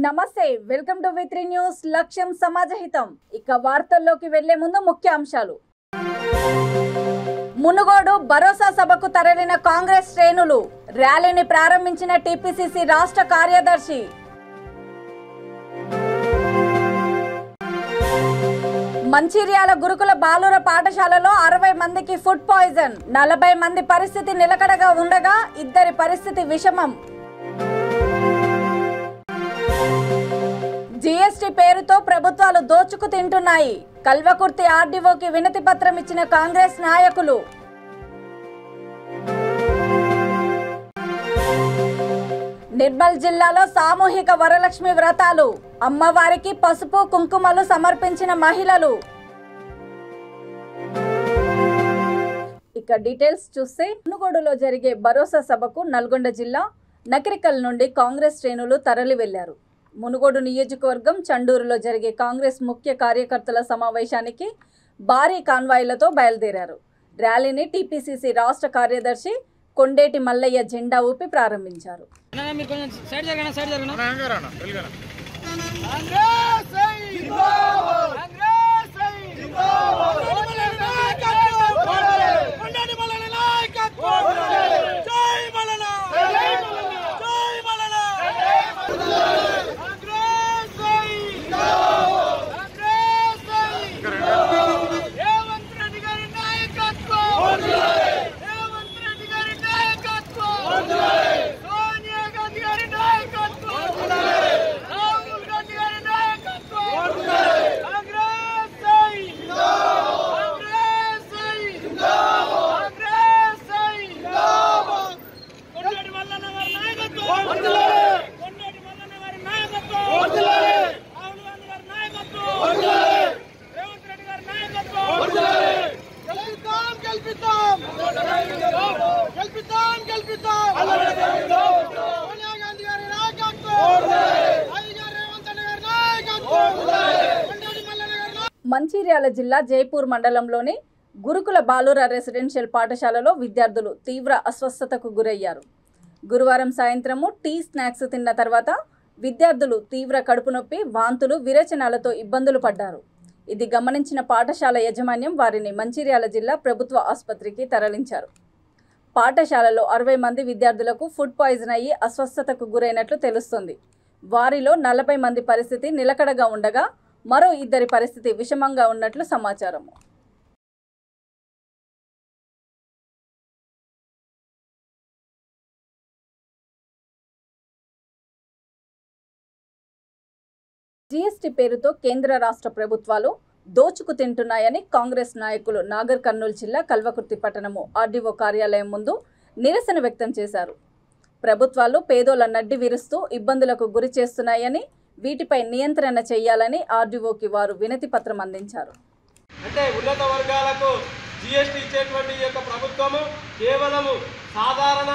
నమస్తే welcome to వి3 news లక్ష్యం సమాజహితం ఇక వార్తల్లోకి వెళ్లే ముందు ముఖ్య అంశాలు మునుగోడు భరోసా సభకు తరలిన కాంగ్రెస్ శ్రేణులు ర్యాలీని ప్రారంభించిన టీపీసీసీ రాష్ట్ర కార్యదర్శి మంచిర్యాల గురుకుల బాలుర పాఠశాలలో 60 మందికి ఫుడ్ పాయిజన్ 40 మంది పరిస్థితి నిలకడగా ఉండగా ఇద్దరి పరిస్థితి విషమం జీఎస్టీ పేరుతో ప్రభుత్వాలు దోచుకు తింటున్నాయి కల్వకుర్తి ఆర్డీఓకి వినతి పత్రం ఇచ్చిన కాంగ్రెస్ నాయకులు నిర్మల్ జిల్లాలో సామూహిక వరలక్ష్మి వ్రతాలు అమ్మవారికి పసుపు కుంకుమలు సమర్పించిన మహిళలు ఇక డీటెయిల్స్ చూస్తే మునుగోడులో జరిగే భరోసా సభకు నల్గొండ జిల్లా నకిరికల్ నుండి కాంగ్రెస్ శ్రేణులు తరలి వెళ్లారు మునుగోడు నియోజకవర్గం చండూరులో జరిగే కాంగ్రెస్ ముఖ్య కార్యకర్తల సమావేశానికి భారీ కాన్వాయ్లతో బయలుదేరారు ర్యాలీని టీపీసీసీ రాష్ట్ర కార్యదర్శి కొండేటి మల్లయ్య జెండా ఊపి ప్రారంభించారు మంచిర్యాల జిల్లా జైపూర్ మండలంలోని గురుకుల బాలుర రెసిడెన్షియల్ పాఠశాలలో విద్యార్థులు తీవ్ర అస్వస్థతకు గురయ్యారు గురువారం సాయంత్రము టీ స్నాక్స్ తిన్న తర్వాత విద్యార్థులు తీవ్ర కడుపు నొప్పి వాంతులు విరేచనాలతో ఇబ్బందులు పడ్డారు ఇది గమనించిన పాఠశాల యాజమాన్యం వారిని మంచిర్యాల జిల్లా ప్రభుత్వ ఆసుపత్రికి తరలించారు పాఠశాలలో 60 మంది విద్యార్థులకు ఫుడ్ పాయిజన్ అయ్యి అస్వస్థతకు గురైనట్లు తెలుస్తుంది వారిలో 40 మంది పరిస్థితి నిలకడగా ఉండగా మరో ఇద్దరి పరిస్థితి విషమంగా ఉన్నట్లు సమాచారం జీఎస్టీ పేరుతో కేంద్ర రాష్ట్ర ప్రభుత్వాలు దోచుకు తింటున్నాయని కాంగ్రెస్ నాయకులు నాగర్ కర్నూలు జిల్లా కల్వకుర్తి పట్టణము ఆర్డీఓ కార్యాలయం ముందు నిరసన వ్యక్తం చేశారు ప్రభుత్వాలు పేదోళ్ల నడ్డి విరుస్తూ ఇబ్బందులకు గురి చేస్తున్నాయని వీటిపై నియంత్రణ చేయాలని ఆర్డీఓకి వారు వినతి పత్రం అందించారు అంటే ఉన్నత వర్గాలకు జీఎస్టీ ఇచ్చేటువంటి యొక్క ప్రభుత్వము కేవలము సాధారణ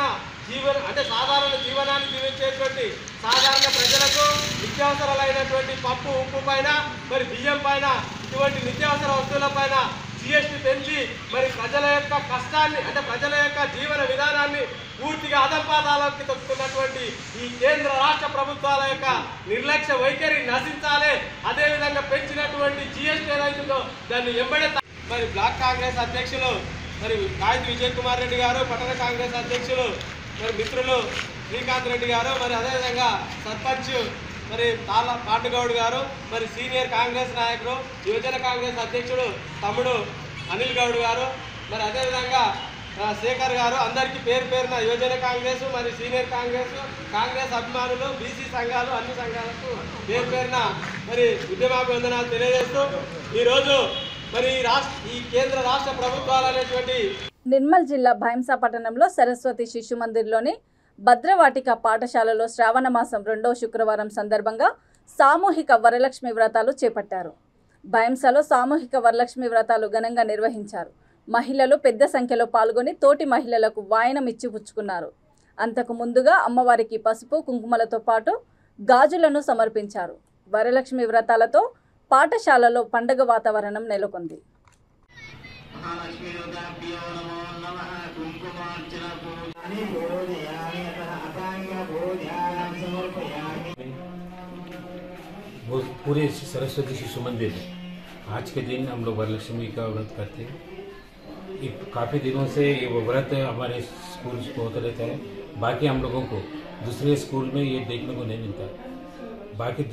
జీవనాన్ని జీవించేటువంటి సాధారణ ప్రజలకు నిత్యావసరాలైనటువంటి పప్పు ఉప్పు పైన మరి బియ్యం పైన ఇటువంటి నిత్యావసర వస్తువుల పైన జీఎస్టీ పెంచి మరి ప్రజల యొక్క కష్టాన్ని అంటే ప్రజల యొక్క జీవన విధానాన్ని పూర్తిగా అధపాతాలకి తొక్కుతున్నటువంటి ఈ కేంద్ర రాష్ట్ర ప్రభుత్వాల యొక్క నిర్లక్ష్య వైఖరి నశించాలి అదేవిధంగా పెంచినటువంటి జీఎస్టీ ఏదైతుందో దాన్ని ఎంబడే మరి బ్లాక్ కాంగ్రెస్ అధ్యక్షులు మరి కాయిత్ విజయ్ కుమార్ రెడ్డి గారు పట్టణ కాంగ్రెస్ అధ్యక్షులు మరి మిత్రులు శ్రీకాంత్ రెడ్డి గారు మరి అదేవిధంగా సర్పంచ్ మరి పాండుగౌడ్ గారు మరి సీనియర్ కాంగ్రెస్ నాయకులు యువజన కాంగ్రెస్ అధ్యక్షుడు తమ్ముడు అనిల్ గౌడ్ గారు మరి అదేవిధంగా శేఖర్ గారు అందరికీ పేరు పేరున యువజన కాంగ్రెస్ మరి సీనియర్ కాంగ్రెస్ అభిమానులు బీసీ సంఘాలు అన్ని సంఘాలకు పేరు పేరున మరి ఉద్యమాభివందనాలు తెలియజేస్తూ ఈరోజు మరి ఈ కేంద్ర రాష్ట్ర ప్రభుత్వాలు అనేటువంటి నిర్మల్ జిల్లా భైంసా పట్టణంలో సరస్వతి శిశు మందిర్లోని భద్రవాటిక పాఠశాలలో శ్రావణ మాసం 2వ శుక్రవారం సందర్భంగా సామూహిక వరలక్ష్మి వ్రతాలు చేపట్టారు భైంసాలో సామూహిక వరలక్ష్మి వ్రతాలు ఘనంగా నిర్వహించారు మహిళలు పెద్ద సంఖ్యలో పాల్గొని తోటి మహిళలకు వాయనం ఇచ్చిపుచ్చుకున్నారు అంతకు ముందుగా అమ్మవారికి పసుపు కుంకుమలతో పాటు గాజులను సమర్పించారు వరలక్ష్మి వ్రతాలతో పాఠశాలలో పండగ వాతావరణం నెలకొంది वो पूरे सरस्वती शिशु मंदिर में आज के दिन हम लोग वरलक्ष्मी का व्रत करते हैं। काफ़ी दिनों से ये वो व्रत हमारे स्कूल को होता रहता है। बाकी हम लोगों को दूसरे स्कूल में ये देखने को नहीं मिलता। बाकी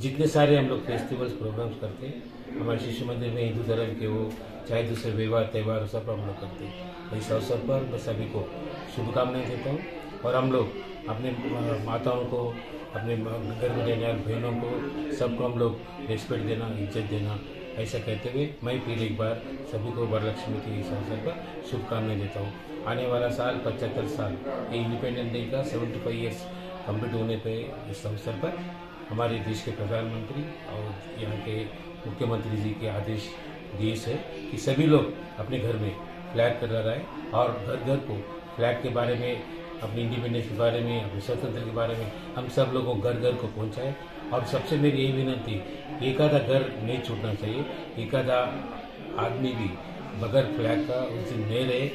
जितने सारे हम लोग फेस्टिवल्स प्रोग्राम्स करते हैं हमारे शिशु मंदिर में, हिंदू धर्म के वो चाहे दूसरे विवाह त्यौहार सब हम लोग करते हैं। इस अवसर पर मैं सभी को शुभकामनाएं देता हूँ और हम लोग अपने माताओं को, अपने घर में रहने वाले बहनों को, सबको हम लोग रिस्पेक्ट देना, इज्जत देना, ऐसा कहते हुए मैं फिर एक बार सभी को वरलक्ष्मी के इस अवसर पर शुभकामनाएं देता हूँ। आने वाला साल 75 साल ये इंडिपेंडेंस डे का 75 ईयर्स कंप्लीट होने पे इस अवसर पर हमारे देश के प्रधानमंत्री और यहाँ के मुख्यमंत्री जी के आदेश दिए है कि सभी लोग अपने घर में फ्लैग कर लगाए और घर घर को फ्लैग के बारे में, अपनी इंडिपेंडेंस के बारे में, अपने स्वतंत्र के बारे में हम सब लोगों घर घर को पहुँचाए। और सबसे मेरी यही विनती, एक आधा घर नहीं छूटना चाहिए, एक आधा आदमी भी बगैर फ्लैग का उस दिन नहीं रहे।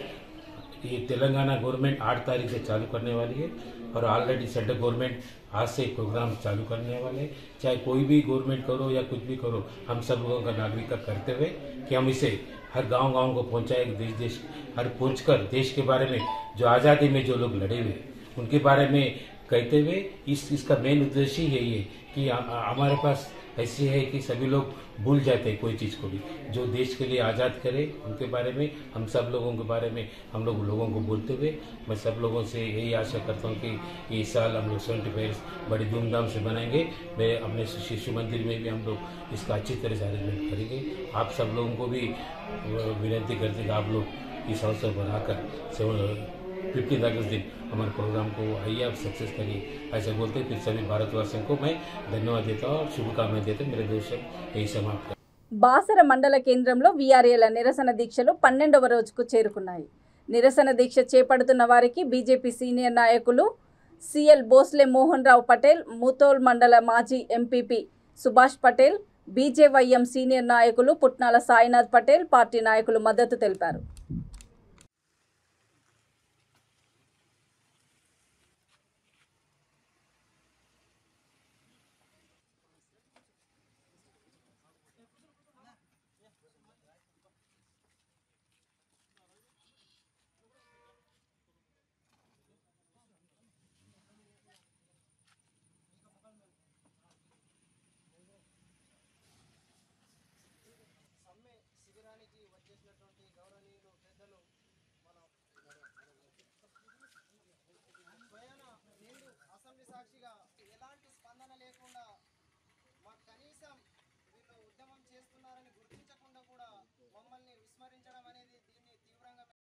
ये तेलंगाना गवर्नमेंट 8 तारीख से चालू करने वाली है और ऑलरेडी सेंट्रल गवर्नमेंट आज से प्रोग्राम चालू करने वाले। चाहे कोई भी गवर्नमेंट करो या कुछ भी करो, हम सब लोगों का नागरिक का कर्तव्य है कि हम इसे हर गांव-गांव को पहुंचाए, देश हर पहुंचकर देश के बारे में, जो आज़ादी में जो लोग लड़े हुए उनके बारे में कहते हुए इसका मेन उद्देश्य ही यही है कि हमारे पास ऐसी है कि सभी लोग भूल जाते हैं कोई चीज़ को भी, जो देश के लिए आज़ाद करे उनके बारे में, हम सब लोगों के बारे में हम लोगों को बोलते हुए मैं सब लोगों से यही आशा करता हूँ कि इस साल हम लोग 75 बड़ी धूमधाम से मनाएंगे। मैं अपने शिशु मंदिर में भी हम लोग इसका अच्छी तरह से अरेंजमेंट करेंगे। आप सब लोगों को भी विनती करते हैं कि आप लोग इस अवसर पर आकर 15 अगस्त दिन हमारे प्रोग्राम को आइए आप सक्सेस करिए, ऐसा बोलते फिर सभी भारतवासियों को मैं धन्यवाद देता हूँ और शुभकामनाएं देता हूँ। मेरे दोस्त यही समाप्त। బాసర మండల కేంద్రంలో వీఆర్ఏల నిరసన దీక్షలు 12వ రోజుకు చేరుకున్నాయి. నిరసన దీక్ష చేపడుతున్న వారికి బీజేపీ సీనియర్ నాయకులు సిఎల్ బోస్లే మోహన్ రావు పటేల్, ముతోల్ మండల మాజీ MPP Subhash Patel, BJYM senior నాయకులు పుట్నాల సాయినాథ్ పటేల్, పార్టీ నాయకులు మద్దతు తెలిపారు.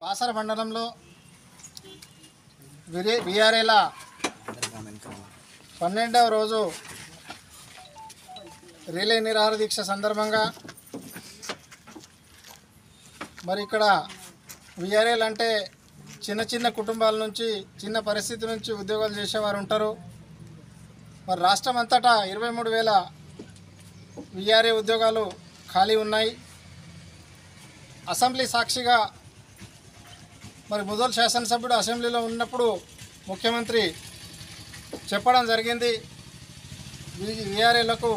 బాసర మండలంలో వీఆర్ఏల 12వ రోజు రిలే నిరాహార దీక్ష సందర్భంగా మరి ఇక్కడ వీఆర్ఏలు అంటే చిన్న చిన్న కుటుంబాల నుంచి, చిన్న పరిస్థితి నుంచి ఉద్యోగాలు చేసేవారు ఉంటారు. మరి రాష్ట్రం అంతటా 23,000 వీఆర్ఏ ఉద్యోగాలు ఖాళీ ఉన్నాయి. అసెంబ్లీ సాక్షిగా మరి ముదోల్ శాసనసభ్యుడు అసెంబ్లీలో ఉన్నప్పుడు ముఖ్యమంత్రి చెప్పడం జరిగింది వీఆర్ఏలకు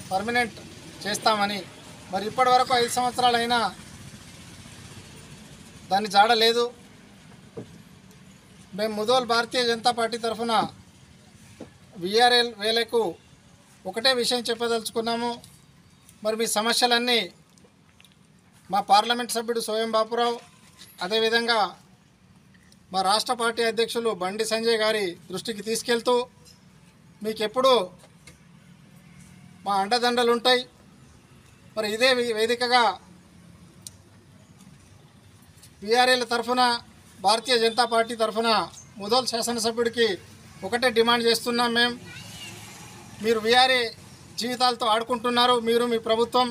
పర్మనెంట్ చేస్తామని. మరి ఇప్పటి వరకు 5 సంవత్సరాలైనా దాన్ని జాడలేదు. మేము ముదోల్ భారతీయ జనతా పార్టీ తరఫున వీఆర్ఏలకు ఒకటే విషయం చెప్పదలుచుకున్నాము. మరి మీ సమస్యలన్నీ మా పార్లమెంట్ సభ్యుడు సోయం బాపురావు, అదేవిధంగా మా రాష్ట్ర పార్టీ అధ్యక్షులు బండి సంజయ్ గారి దృష్టికి తీసుకెళ్తూ మీకు ఎప్పుడూ మా అండదండలు ఉంటాయి. మరి ఇదే వేదికగా వీఆర్ఏల తరఫున, భారతీయ జనతా పార్టీ తరఫున ముదోల్ శాసనసభ్యుడికి ఒకటే డిమాండ్ చేస్తున్నాం. మీరు వీఆర్ఏ జీవితాలతో ఆడుకుంటున్నారు. మీరు మీ ప్రభుత్వం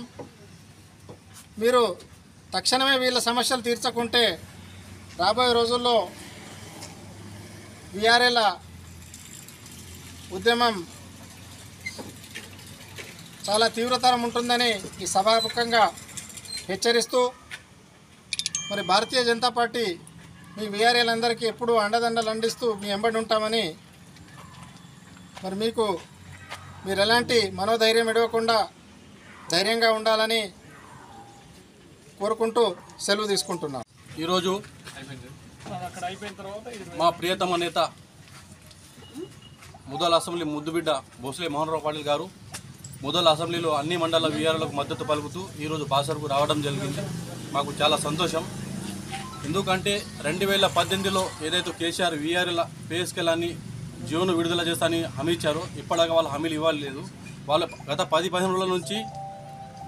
మీరు తక్షణమే వీళ్ళ సమస్యలు తీర్చకుంటే రాబోయే రోజుల్లో వీఆర్ఏల ఉద్యమం చాలా తీవ్రతరం ఉంటుందని ఈ సభాముఖంగా హెచ్చరిస్తూ, మరి భారతీయ జనతా పార్టీ మీ వీఆర్ఏలందరికీ ఎప్పుడూ అండదండలు అందిస్తూ మీ వెంబడి ఉంటామని మరి మీకు మీరు ఎలాంటి మనోధైర్యం ఇవ్వకుండా ధైర్యంగా ఉండాలని కోరుకుంటూ సెలవు తీసుకుంటున్నాం. ఈరోజు మా ప్రియతమ నేత ముదల్ అసెంబ్లీ ముద్దుబిడ్డ భోసలే మోహన్ రావు పాటిల్ గారు ముదల్ అసెంబ్లీలో అన్ని మండల వీఆర్లకు మద్దతు పలుకుతూ ఈరోజు బాసరకు రావడం జరిగింది. మాకు చాలా సంతోషం. ఎందుకంటే 2018లో ఏదైతే కేసీఆర్ వీఆర్ల పే స్కేల్ అని జీవోను విడుదల చేస్తానని హామీ ఇచ్చారో ఇప్పటిదాకా వాళ్ళు హామీలు ఇవ్వలేదు. వాళ్ళు గత 10-15 రోజుల నుంచి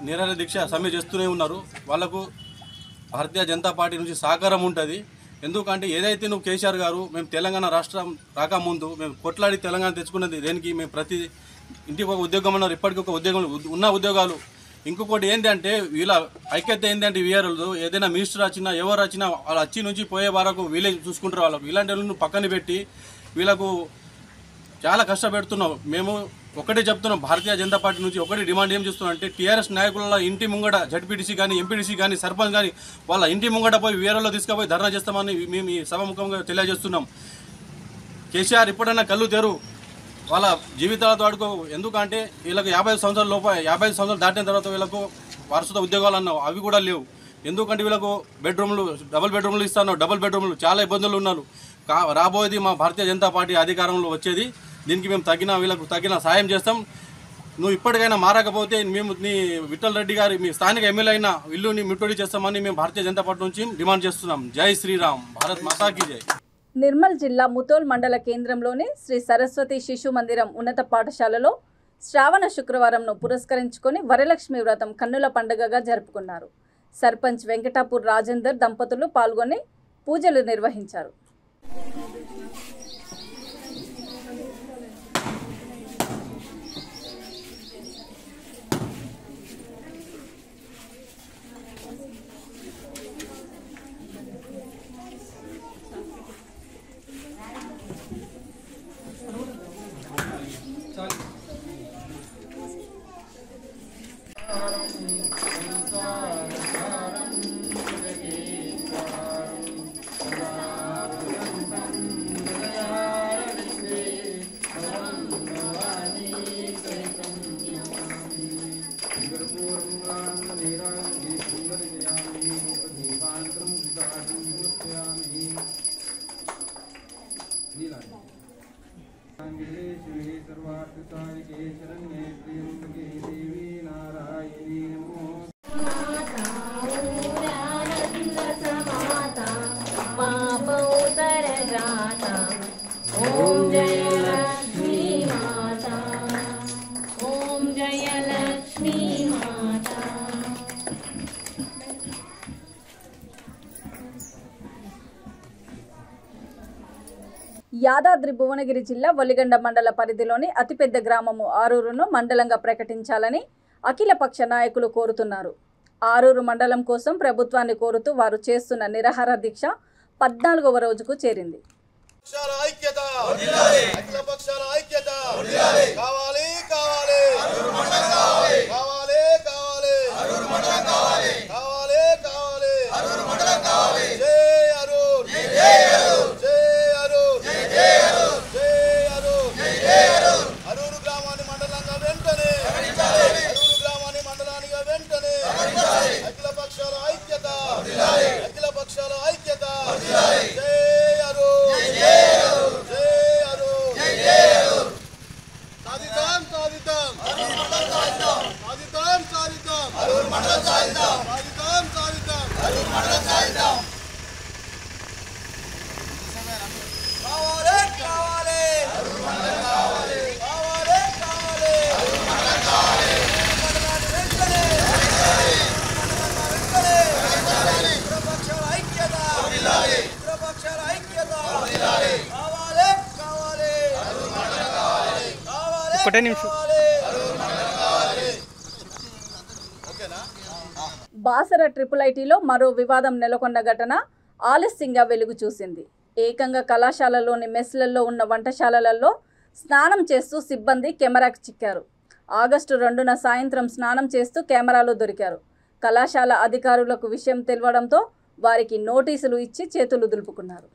నిరాహార దీక్ష సమ్మె చేస్తూనే ఉన్నారు. వాళ్లకు భారతీయ జనతా పార్టీ నుంచి సహకారం ఉంటుంది. ఎందుకంటే ఏదైతే నువ్వు కేసీఆర్ గారు మేము తెలంగాణ రాష్ట్రం రాకముందు మేము కొట్లాడి తెలంగాణ తెచ్చుకున్నది దేనికి, మేము ప్రతి ఇంటికి ఒక ఉద్యోగం అన్నారు, ఇప్పటికీ ఒక ఉద్యోగం ఉన్న ఉద్యోగాలు. ఇంకొకటి ఏంటంటే వీళ్ళ ఐక్యత ఏంటంటే వీఆర్లు ఏదైనా మినిస్టర్ వచ్చినా ఎవరు వచ్చినా వాళ్ళు వచ్చి నుంచి పోయే వరకు వీళ్ళే చూసుకుంటారు. వాళ్ళకు ఇలాంటి వాళ్ళను పక్కన పెట్టి వీళ్ళకు చాలా కష్టపెడుతున్నాం. మేము ఒకటే చెప్తున్నాం, భారతీయ జనతా పార్టీ నుంచి ఒకటి డిమాండ్ ఏం చేస్తున్నాం అంటే టీఆర్ఎస్ నాయకుల ఇంటి ముంగట జడ్పీటీసీ కానీ ఎంపీటీసీ కానీ సర్పంచ్ కానీ వాళ్ళ ఇంటి ముంగట పోయి వీఆర్లో తీసుకుపోయి ధర్నా చేస్తామని మేము ఈ సభాముఖంగా తెలియజేస్తున్నాం. కేసీఆర్ ఇప్పుడైనా కళ్ళు తెరు, వాళ్ళ జీవితాలతో ఆడుకో. ఎందుకంటే వీళ్ళకి 55 సంవత్సరాలు దాటిన తర్వాత వీళ్ళకు వారసత్వ ఉద్యోగాలు అన్నావు, అవి కూడా లేవు. ఎందుకంటే వీళ్ళకు బెడ్రూమ్లు డబుల్ బెడ్రూమ్లు ఇస్తాను, డబుల్ బెడ్రూమ్లు చాలా ఇబ్బందులు ఉన్నారు. రాబోయేది మా భారతీయ జనతా పార్టీ అధికారంలో వచ్చేది. దీనికి మేము వీళ్ళకు తగిన సాయం చేస్తాం. నువ్వు ఇప్పటికైనా మారకపోతే మేము నీ విఠల్ రెడ్డి గారి మీ స్థానిక ఎమ్మెల్యే అయిన ఇల్లుని ముట్టడి చేస్తామని మేము భారతీయ జనతా పార్టీ నుంచి డిమాండ్ చేస్తున్నాం. జై శ్రీరామ్, భారత్ మాతాకి జై. నిర్మల్ జిల్లా ముతోల్ మండల కేంద్రంలోని శ్రీ సరస్వతి శిశు మందిరం ఉన్నత పాఠశాలలో శ్రావణ శుక్రవారంను పురస్కరించుకొని వరలక్ష్మి వ్రతం కన్నుల పండుగగా జరుపుకున్నారు. సర్పంచ్ వెంకటాపూర్ రాజేందర్ దంపతులు పాల్గొని పూజలు నిర్వహించారు. యాదాద్రి భువనగిరి జిల్లా ఒలిగండ మండల పరిధిలోని అతిపెద్ద గ్రామము ఆరూరును మండలంగా ప్రకటించాలని అఖిలపక్ష నాయకులు కోరుతున్నారు. ఆరూరు మండలం కోసం ప్రభుత్వాన్ని కోరుతూ వారు చేస్తున్న నిరాహార దీక్ష 14వ రోజుకు చేరింది. బాసర ట్రిపుల్ ఐటీలో మరో వివాదం నెలకొన్న ఘటన ఆలస్యంగా వెలుగు చూసింది. ఏకంగా కళాశాలలోని మెస్లలో ఉన్న వంటశాలలలో స్నానం చేస్తూ సిబ్బంది కెమెరాకు చిక్కారు. ఆగస్టు 2న సాయంత్రం స్నానం చేస్తూ కెమెరాలో దొరికారు. కళాశాల అధికారులకు విషయం తెలియడంతో వారికి నోటీసులు ఇచ్చి చేతులు దులుపుకున్నారు.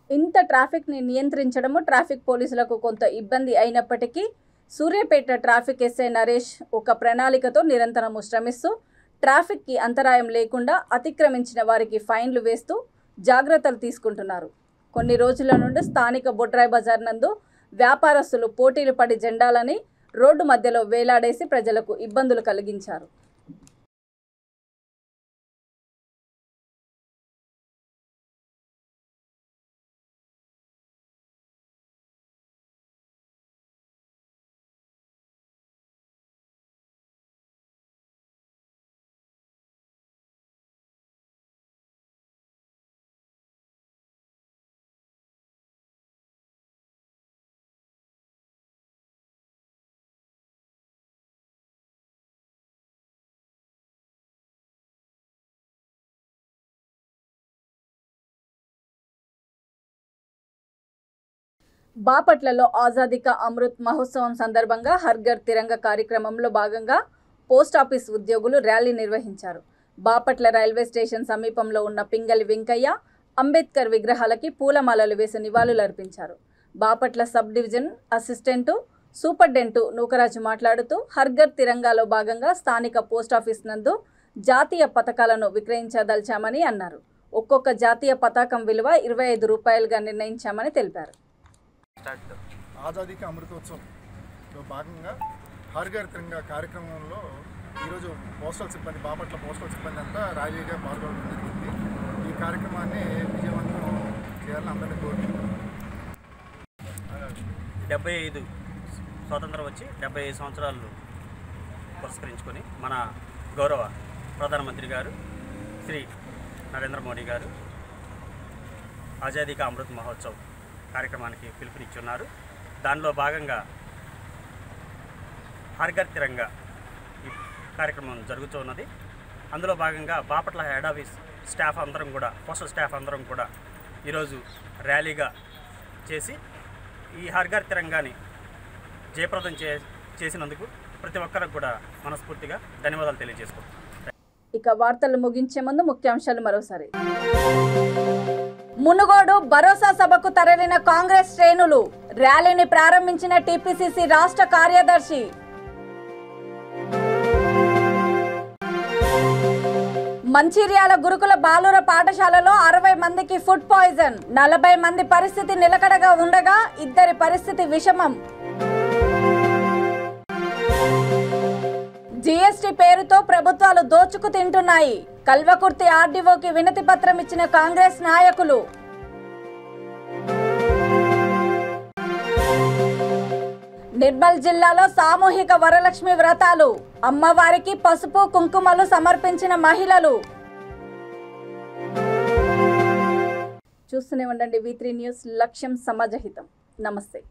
ఇంత ట్రాఫిక్ని నియంత్రించడము ట్రాఫిక్ పోలీసులకు కొంత ఇబ్బంది అయినప్పటికీ సూర్యాపేట ట్రాఫిక్ ఎస్ఐ నరేష్ ఒక ప్రణాళికతో నిరంతరము శ్రమిస్తూ ట్రాఫిక్కి అంతరాయం లేకుండా అతిక్రమించిన వారికి ఫైన్లు వేస్తూ జాగ్రత్తలు తీసుకుంటున్నారు. కొన్ని రోజుల నుండి స్థానిక బొడ్రాయి బజార్ నందు వ్యాపారస్తులు పోటీలు పడి జెండాలని రోడ్డు మధ్యలో వేలాడేసి ప్రజలకు ఇబ్బందులు కలిగించారు. బాపట్లలో ఆజాదీ కా అమృత్ మహోత్సవం సందర్భంగా హర్ ఘర్ తిరంగా కార్యక్రమంలో భాగంగా పోస్ట్ ఆఫీస్ ఉద్యోగులు ర్యాలీ నిర్వహించారు. బాపట్ల రైల్వే స్టేషన్ సమీపంలో ఉన్న పింగళి వెంకయ్య, అంబేద్కర్ విగ్రహాలకి పూలమాలలు వేసి నివాళులర్పించారు. Bapatla sub division assistant superintendent Nookaraju మాట్లాడుతూ హర్ ఘర్ తిరంగాలో భాగంగా స్థానిక పోస్ట్ ఆఫీస్ నందు జాతీయ పతాకాలను విక్రయించదలిచామని అన్నారు. ఒక్కొక్క జాతీయ పతాకం విలువ 25 రూపాయలుగా నిర్ణయించామని తెలిపారు. ఆజాదీ కా అమృతోత్సవంలో భాగంగా హర్ ఘర్ తిరంగా కార్యక్రమంలో ఈరోజు పోస్టల్ సిబ్బంది బాపట్ల పోస్టల్ సిబ్బంది అంతా ర్యాలీగా పాల్గొనడం జరిగింది. ఈ కార్యక్రమాన్ని విజయవంతం చేయాలని అందరినీ కోరుకుంటున్నాం. 75 స్వాతంత్రం వచ్చి 75 సంవత్సరాలు పురస్కరించుకొని మన గౌరవ ప్రధానమంత్రి గారు శ్రీ నరేంద్ర మోడీ గారు ఆజాదీ కా అమృత్ మహోత్సవ్ కార్యక్రమానికి పిలుపునిచ్చున్నారు. దానిలో భాగంగా హర్ ఘర్ తిరంగా ఈ కార్యక్రమం జరుగుతూ ఉన్నది. అందులో భాగంగా బాపట్ల హెడ్ ఆఫీస్ స్టాఫ్ అందరం కూడా పోస్టల్ స్టాఫ్ అందరం కూడా ఈరోజు ర్యాలీగా చేసి ఈ హర్ ఘర్ తిరంగాని జయప్రదం చేసినందుకు ప్రతి ఒక్కరికి కూడా మనస్ఫూర్తిగా ధన్యవాదాలు తెలియజేసుకుంటాం. ఇక వార్తలు ముగించే ముందు ముఖ్యాంశాలు మరోసారి. మునుగోడు భరోసా సభకు తరలిన కాంగ్రెస్ శ్రేణులు, ర్యాలీని ప్రారంభించిన టీపీసీసీ రాష్ట్ర కార్యదర్శి. మంచిర్యాల గురుకుల బాలుర పాఠశాలలో 60 మందికి ఫుడ్ పాయిజన్, 40 మంది పరిస్థితి నిలకడగా ఉండగా 2 పరిస్థితి విషమం. జీఎస్టీ పేరుతో ప్రభుత్వాలు దోచుకు తింటున్నాయి. కల్వకుర్తి ఆర్డీఓకి వినతి పత్రం ఇచ్చిన కాంగ్రెస్ నాయకులు. నిర్మల్ జిల్లాలో సామూహిక వరలక్ష్మి వ్రతాలు, అమ్మవారికి పసుపు కుంకుమలు సమర్పించిన మహిళలు. చూస్తూనే ఉండండి V3 న్యూస్, లక్ష్యం సమాజహితం. నమస్తే.